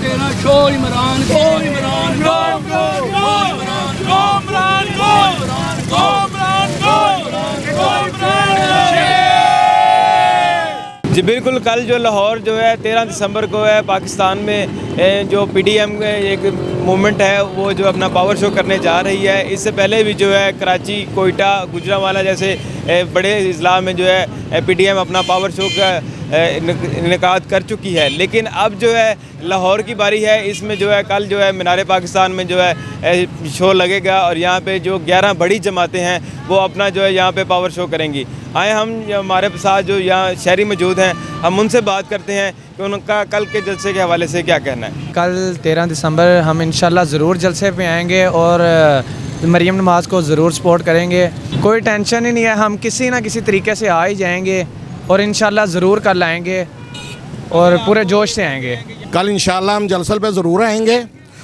तेरा शो इमरान को इमरान को इमरान को इमरान को इमरान को इमरान को जी बिल्कुल। कल जो लाहौर जो है 13 दिसंबर को है, पाकिस्तान में जो पीडीएम एक मूवमेंट है वो जो अपना पावर शो करने जा रही है। इससे पहले भी जो है कराची, कोयटा, गुजरांवाला जैसे बड़े अजला में जो है पीडीएम अपना पावर शो का इनेकाद कर चुकी है। लेकिन अब जो है लाहौर की बारी है। इसमें जो है कल जो है मीनार पाकिस्तान में जो है शो लगेगा और यहाँ पे जो 11 बड़ी जमातें हैं वो अपना जो है यहाँ पे पावर शो करेंगी। आए हम हमारे साथ जो यहाँ शहरी मौजूद हैं, हम उनसे बात करते हैं कि उनका कल के जलसे के हवाले से क्या कहना है। कल 13 दिसंबर हम इंशाल्लाह ज़रूर जलसे पे आएंगे और मरियम नमाज़ को ज़रूर सपोर्ट करेंगे। कोई टेंशन ही नहीं है, हम किसी ना किसी तरीके से आ ही जाएंगे और इंशाल्लाह ज़रूर कल आएंगे और पूरे जोश से आएंगे। कल इंशाल्लाह हम जलसल पे ज़रूर आएंगे,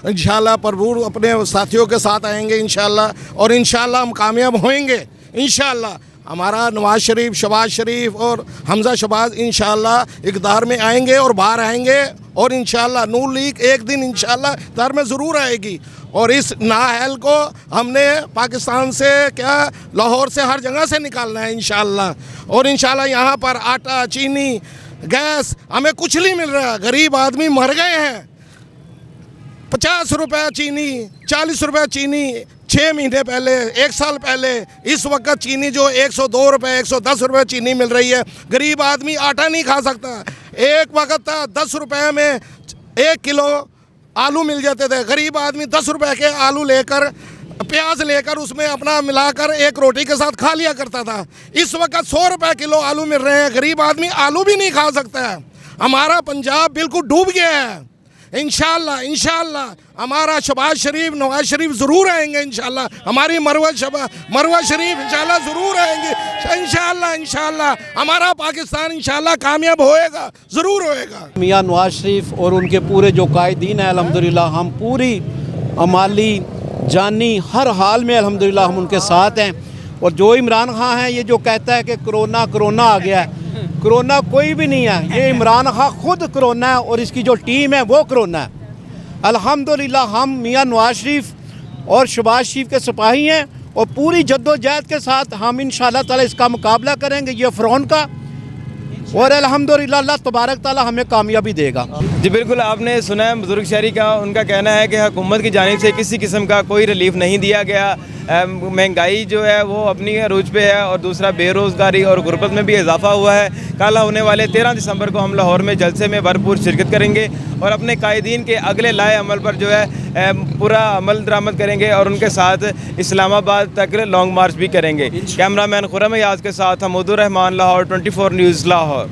इंशाल्लाह भरपूर अपने साथियों के साथ आएंगे इंशाल्लाह, और इंशाल्लाह हम कामयाब होएंगे इंशाल्लाह। हमारा नवाज़ शरीफ, शहबाज शरीफ और हमज़ा शहबाज इंशाल्लाह इक़्तिदार में आएंगे और बाहर आएंगे, और इंशाल्लाह नून लीग एक दिन इंशाल्लाह इक़्तिदार में ज़रूर आएगी। और इस नाअहल को हमने पाकिस्तान से क्या लाहौर से हर जगह से निकालना है इंशाल्लाह। और इंशाल्लाह यहाँ पर आटा, चीनी, गैस हमें कुछ नहीं मिल रहा। गरीब आदमी मर गए हैं। 50 रुपये चीनी, 40 रुपये चीनी 6 महीने पहले, 1 साल पहले। इस वक्त चीनी जो 102 रुपये, 110 रुपये चीनी मिल रही है। गरीब आदमी आटा नहीं खा सकता। एक वक्त था 10 रुपये में 1 किलो आलू मिल जाते थे। गरीब आदमी 10 रुपये के आलू लेकर, प्याज लेकर उसमें अपना मिलाकर एक रोटी के साथ खा लिया करता था। इस वक्त 100 रुपये किलो आलू मिल रहे हैं। गरीब आदमी आलू भी नहीं खा सकता है। हमारा पंजाब बिल्कुल डूब गया है। इंशाल्लाह इंशाल्लाह हमारा शहबाज शरीफ, नवाज शरीफ ज़रूर आएंगे इंशाल्लाह। हमारी मरवा शरीफ इंशाल्लाह ज़रूर आएंगे इंशाल्लाह। इंशाल्लाह हमारा पाकिस्तान इंशाल्लाह कामयाब होएगा, ज़रूर होएगा। मियाँ नवाज शरीफ और उनके पूरे जो कायदीन हैं अल्हम्दुलिल्लाह, हम पूरी अमाली जानी हर हाल में अल्हम्दुलिल्लाह हम उनके साथ हैं। और जो इमरान खान है ये जो कहता है कि कोरोना आ गया है, कोरोना कोई भी नहीं है। ये इमरान खान खुद कोरोना है और इसकी जो टीम है वो कोरोना है। अल्हम्दुलिल्लाह हम मियाँ नवाज शरीफ और शहबाज शरीफ के सिपाही हैं और पूरी जद्दोजहद के साथ हम इंशाअल्लाह ताला इसका मुकाबला करेंगे ये फ़िरौन का, और अल्हम्दुलिल्लाह अल्लाह तबारक ताला हमें कामयाबी देगा। जी बिल्कुल, आपने सुना है बुजुर्ग शहरी का। उनका कहना है कि हुकूमत की जानिब से किसी किस्म का कोई रिलीफ नहीं दिया गया। महंगाई जो है वो अपनी अरूज पे है और दूसरा बेरोज़गारी और गुर्बत में भी इजाफा हुआ है। कल होने वाले 13 दिसंबर को हम लाहौर में जलसे में भरपूर शिरकत करेंगे और अपने कायदीन के अगले लाए अमल पर जो है पूरा अमल दरामद करेंगे और उनके साथ इस्लामाबाद तक लॉन्ग मार्च भी करेंगे। कैमरामैन खुर्रम याज़ के साथ हमूदुर रहमान, लाहौर 24 न्यूज़ लाहौर।